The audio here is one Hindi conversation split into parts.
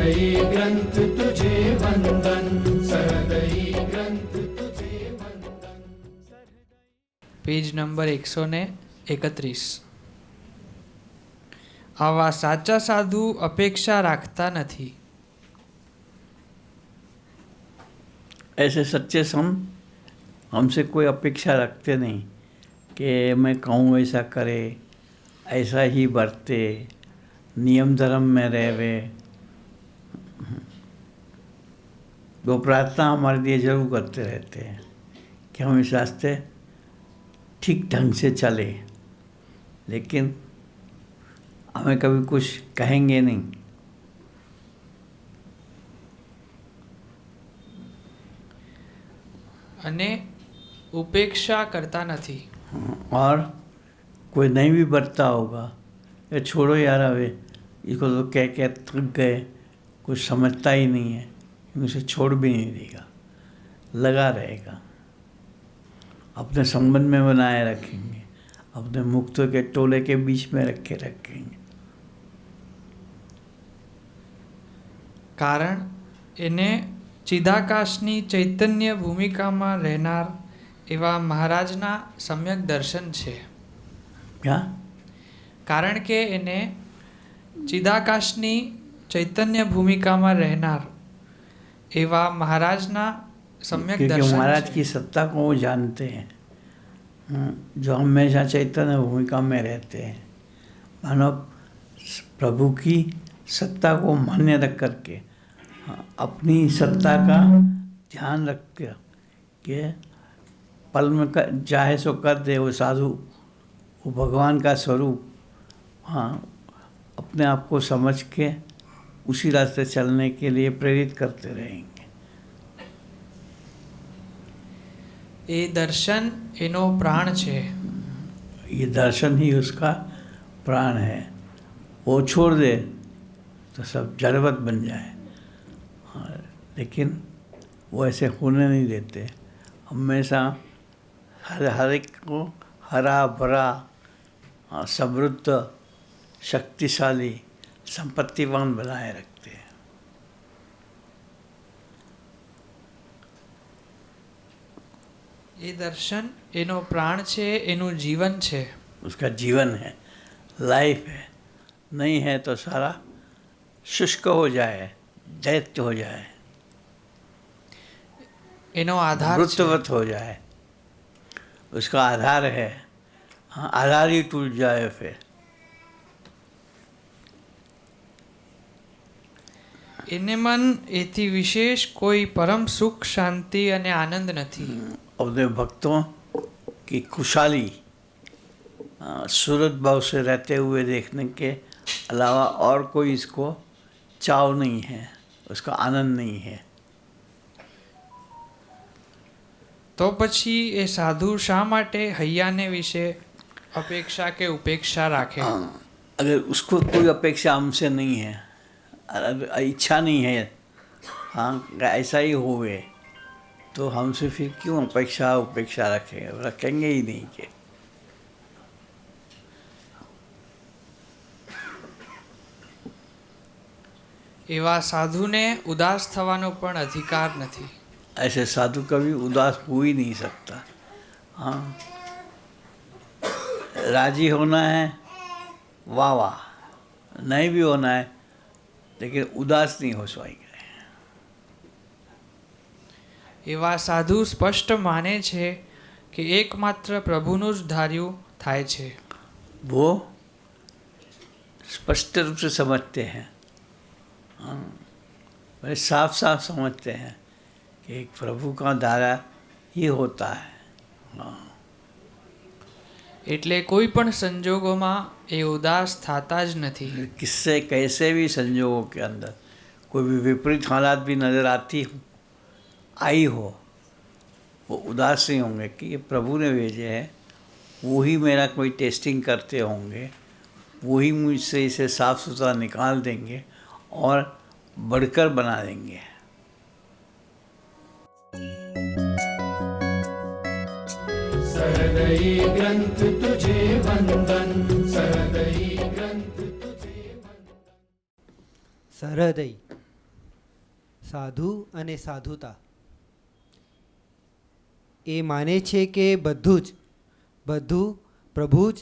सहृदयी ग्रंथ तुझे वंदन, सहृदयी ग्रंथ तुझे वंदन। Page number 131. આવા સાચા સાધુ અપેક્ષા રાખતા નથી. ऐसे सच्चे हमसे कोई अपेक्षा रखते नहीं कि मैं कहूँ ऐसा करे, ऐसा ही बरते, नियम धर्म में रहे। वो प्रार्थना हमारे लिए जरूर करते रहते हैं कि हम इस रास्ते ठीक ढंग से चले, लेकिन हमें कभी कुछ कहेंगे नहीं। અને ઉપેક્ષા કરતા નથી. और कोई नहीं भी बरता होगा, ये छोड़ो यार, अबे इसको तो कह थक गए, कुछ समझता ही नहीं है, उसे छोड़ भी नहीं देगा, लगा रहेगा, अपने संबंध में बनाए रखेंगे, अपने मुक्तों के टोले के बीच में रखेंगे। કારણ એને ચિદાકાશની ચૈતન્ય ભૂમિકામાં રહેનાર એવા મહારાજના સમ્યક દર્શન છે. क्या? કારણ કે એને ચિદાકાશની ચૈતન્ય ભૂમિકામાં રહેનાર એવા મહારાજના સમ્યક क्योंकि દર્શન महाराज છે. की सत्ता को वो जानते हैं, जो हमेशा चैतन्य भूमिका में रहते हैं। मानो प्रभु की सत्ता को मान्य रख करके अपनी सत्ता का ध्यान रख के पल में चाहे सो कर दे वो साधु, वो भगवान का स्वरूप, हाँ, अपने आप को समझ के उसी रास्ते चलने के लिए प्रेरित करते रहेंगे। એ દર્શન એનો પ્રાણ છે. ये दर्शन ही उसका प्राण है। वो छोड़ दे तो सब जड़वत बन जाए, लेकिन वो ऐसे होने नहीं देते। हमेशा हर एक को हरा भरा, समृद्ध, शक्तिशाली, संपत्तिवान बनाए रखते हैं। એ દર્શન એનો પ્રાણ છે, એનું જીવન છે. उसका जीवन है, लाइफ है। नहीं है तो सारा शुष्क हो जाए, दैत्य हो जाए, એનો આધાર છે. मृतवत हो जाए। उसका आधार है, हाँ, आधार ही टूट जाए फिर। એને મન એથી વિશેષ કોઈ પરમ સુખ, શાંતિ અને આનંદ નથી. अपने भक्तों की खुशहाली सूरत भाव से रहते हुए देखने के अलावा और कोई इसको चाव नहीं है, उसका आनंद नहीं है। તો પછી એ સાધુ શા માટે હૈયાને વિશે અપેક્ષા કે ઉપેક્ષા રાખે? अगर उसको कोई अपेक्षा हमसे नहीं है, इच्छा नहीं है, हाँ, ऐसा ही होवे, तो हमसे फिर क्यों अपेक्षा उपेक्षा रखेंगे ही नहीं के। એવા સાધુને ઉદાસ થવાનો પણ અધિકાર નથી. ऐसे साधु कभी उदास हो ही नहीं सकता। हाँ, राजी होना है, वाह वाह, नहीं भी होना है, लेकिन उदास नहीं हो पाएंगे। એવા સાધુ સ્પષ્ટ માને છે કે એકમાત્ર પ્રભુનું જ ધાર્યું થાય છે. वो स्पष्ट रूप से समझते हैं, हाँ, बड़े साफ साफ समझते हैं कि एक प्रभु का धारा ही होता है। हाँ, એટલે કોઈ પણ સંજોગોમાં એ ઉદાસ થતા જ નથી. किससे कैसे भी संजोगों के अंदर कोई भी विपरीत हालात भी नज़र आई हो, वो उदास नहीं होंगे कि ये प्रभु ने भेजे हैं, वो ही मेरा कोई टेस्टिंग करते होंगे, वो ही मुझसे इसे साफ सुथरा निकाल देंगे और बढ़कर बना देंगे। सहृदयी ग्रंथ तुझे वंदन, सहृदयी ग्रंथ तुझे वंदन। सहृदयी સાધુ અને સાધુતા એ માને છે કે બધું પ્રભુ જ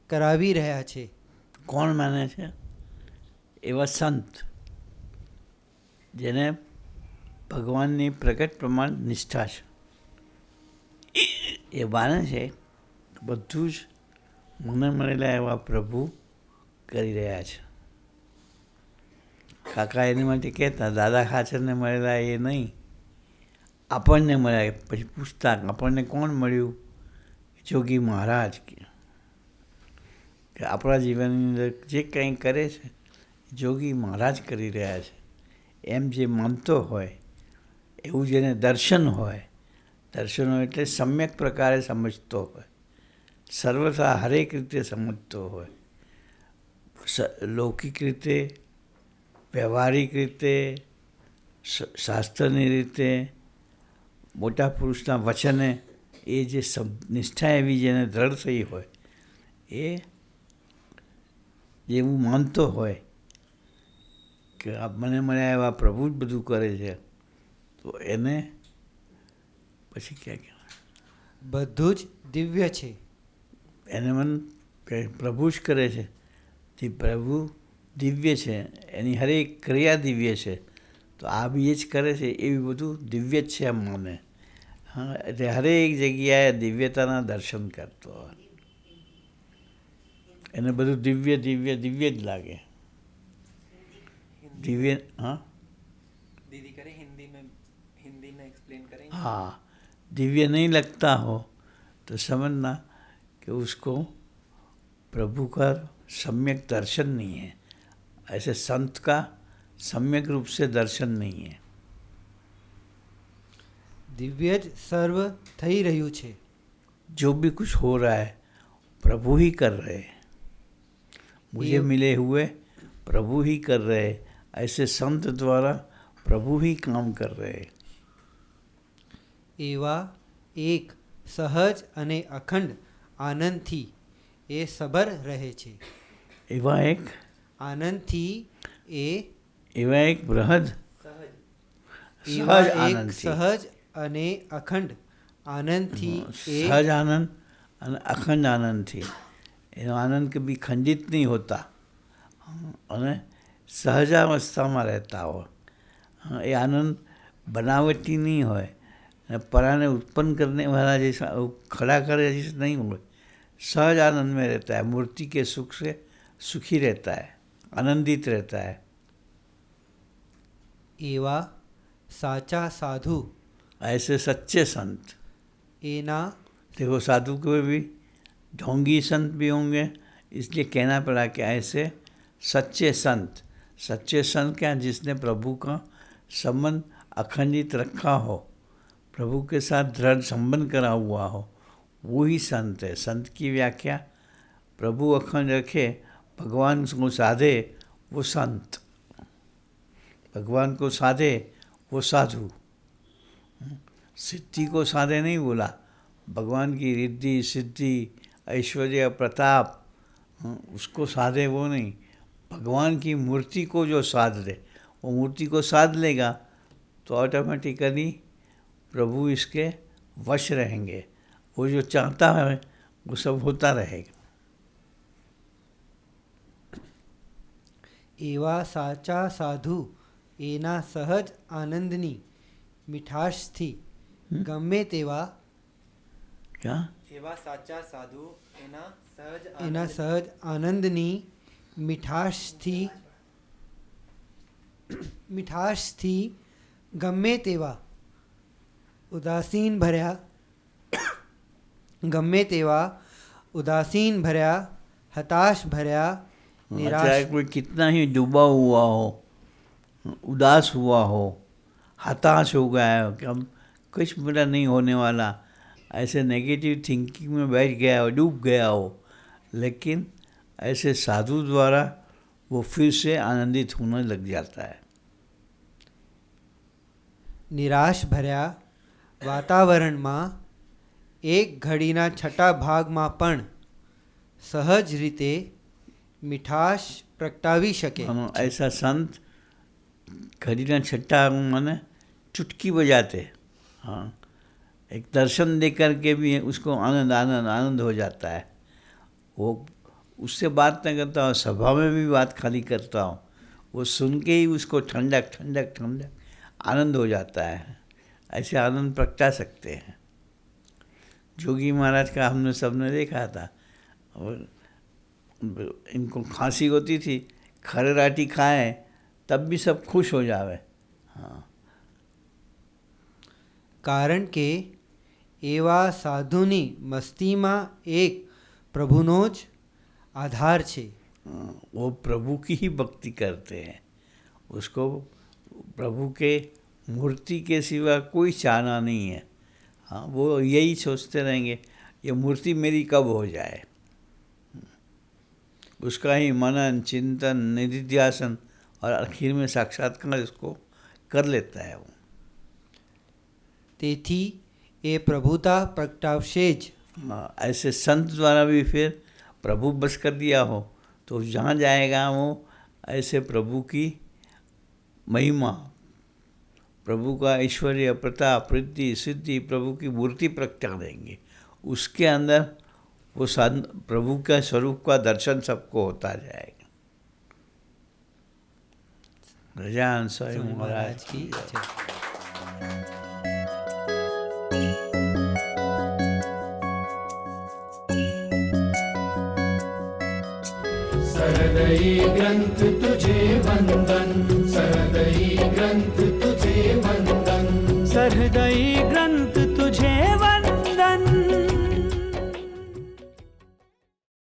કરાવી રહ્યા છે. કોણ માને છે? એવા સંત જેને ભગવાનની પ્રગટ પ્રમાણ નિષ્ઠા છે. એ માને છે બધું જ મને મળેલા એવા પ્રભુ કરી રહ્યા છે. કાકા એની માટે કહેતા, દાદા ખાચરને મળેલા એ નહીં, આપણને મળ્યા. પછી પૂછતા આપણને કોણ મળ્યું? જોગી મહારાજ. કે આપણા જીવનની અંદર જે કંઈ કરે છે જોગી મહારાજ કરી રહ્યા છે એમ જે માનતો હોય, એવું જેને દર્શન હોય, દર્શનો એટલે સમ્યક પ્રકારે સમજતો હોય, સર્વથા હરેક રીતે સમજતો હોય, લૌકિક રીતે, વ્યવહારિક રીતે, શાસ્ત્રની રીતે, મોટા પુરુષના વચને, એ જે નિષ્ઠા એવી જેને દ્રઢ થઈ હોય, એ જેવું માનતો હોય કે મને મળ્યા એવા પ્રભુ જ બધું કરે છે, તો એને પછી ક્યાં કહેવાય? બધું જ દિવ્ય છે. એને મન કે પ્રભુ જ કરે છે, તે પ્રભુ દિવ્ય છે, એની હરેક ક્રિયા દિવ્ય છે, તો આ બી એ જ કરે છે, એવી બધું દિવ્ય જ છે એમ માને. હા, એટલે હરેક જગ્યાએ દિવ્યતાના દર્શન કરતો હોય, એને બધું દિવ્ય દિવ્ય દિવ્ય જ લાગે. दिव्य हाँ दीदी करें हिंदी में एक्सप्लेन करें. हाँ, दिव्य नहीं लगता हो तो समझना कि उसको प्रभु का सम्यक दर्शन नहीं है. ऐसे संत का सम्यक रूप से दर्शन नहीं है. दिव्य ज सर्व થઈ રહ્યું છે. जो भी कुछ हो रहा है प्रभु ही कर रहे हैं. मुझे मिले हुए प्रभु ही कर रहे हैं. ऐसे संत द्वारा प्रभु ही काम कर रहे हैं. એવા એક સહજ અને અખંડ આનંદથી એ સબર રહે છે. એવા એક આનંદથી એ એવા એક બૃહદ એવા સહજ એક આનંદ સહજ અને અખંડ આનંદથી એ सहज आनंद અને અખંડ આનંદથી. એનો આનંદ કભી ખંડિત નહીં હોતા અને સહજાવસ્થામાં રહેતા હોય. એ આનંદ बनावटी नहीं હોય અને पराने उत्पन्न करने वाला जैसा खड़ा करे जैसा नहीं હોય. सहज आनंद में रहता है, मूर्ति के सुख से सुखी रहता है, आनंदित रहता है. એવા સાચા સાધુ ऐसे सच्चे संत. એના देखो साधु के भी ढोंगी संत भी होंगे, इसलिए कहना पड़ा कि ऐसे सच्चे संत. सच्चे संत क्या? जिसने प्रभु का संबंध अखंडित रखा हो, प्रभु के साथ दृढ़ संबंध करा हुआ हो, वो ही संत है. संत की व्याख्या प्रभु अखंड रखे, भगवान को साधे, वो संत. भगवान को साधे वो साधु. सिद्धि को साधे नहीं बोला, भगवान की रिद्धि सिद्धि ऐश्वर्य प्रताप उसको साधे वो नहीं. भगवान की मूर्ति को जो साध ले, वो मूर्ति को साध लेगा तो ऑटोमेटिकली प्रभु इसके वश रहेंगे. वो जो चाहता है वो सब होता रहेगा. એવા સાચા સાધુ એના સહજ આનંદની મીઠાશથી ગમે તેવા क्या? એવા સાચા સાધુ એના સહજ આનંદની મીઠાશથી ગમે તેવા ઉદાસીન ભર્યા હતાશ ભર્યા નિરાશ चाहे कोई कितना ही डूबा हुआ हो, उदास हुआ हो, हताश हो गया है कि अब कुछ मेरा नहीं होने वाला, ऐसे नेगेटिव थिंकिंग में बैठ गया हो, डूब गया हो, लेकिन ऐसे साधु द्वारा वो फिर से आनंदित होने लग जाता है. નિરાશ ભર્યા વાતાવરણમાં એક ઘડીના છઠ્ઠા ભાગમાં પણ સહજ રીતે મીઠાશ પ્રગટાવી શકે. ऐसा संत खरीना छट्टा माने चुटकी बजाते, हाँ, एक दर्शन दे करके भी उसको आनंद आनंद आनंद हो जाता है। वो उससे बात नहीं करता हूँ, सभा में भी बात खाली करता हूँ, वो सुन के ही उसको ठंडक ठंडक ठंडक आनंद हो जाता है। ऐसे आनंद प्रगटा सकते हैं। जोगी महाराज का हमने सबने देखा था, और इनको खांसी होती थी, खरराटी खाएं तब भी सब खुश हो जावे। हाँ, કારણ કે એવા સાધુની મસ્તીમાં એક પ્રભુનો જ આધાર છે। वो प्रभु की ही भक्ति करते हैं, उसको प्रभु के मूर्ति के सिवा कोई चाहना नहीं है। हाँ, वो यही सोचते रहेंगे ये मूर्ति मेरी कब हो जाए। उसका ही मनन चिंतन निधिध्यासन और आखिर में साक्षात्कार इसको कर लेता है। वो તેથી એ પ્રભુતા પ્રગટાવશે જ। ऐसे संत द्वारा भी फिर प्रभु बस कर दिया हो तो जहाँ जाएगा वो ऐसे प्रभु की महिमा, प्रभु का ऐश्वर्य प्रताप रिद्धि सिद्धि प्रभु की मूर्ति प्रगटा देंगे। उसके अंदर वो प्रभु का स्वरूप का दर्शन सबको होता जाएगा। गजानन स्वामी महाराज की जय। सहृदयी ग्रंथ तुझे वंदन, सहृदयी ग्रंथ तुझे वंदन, सहृदयी ग्रंथ तुझे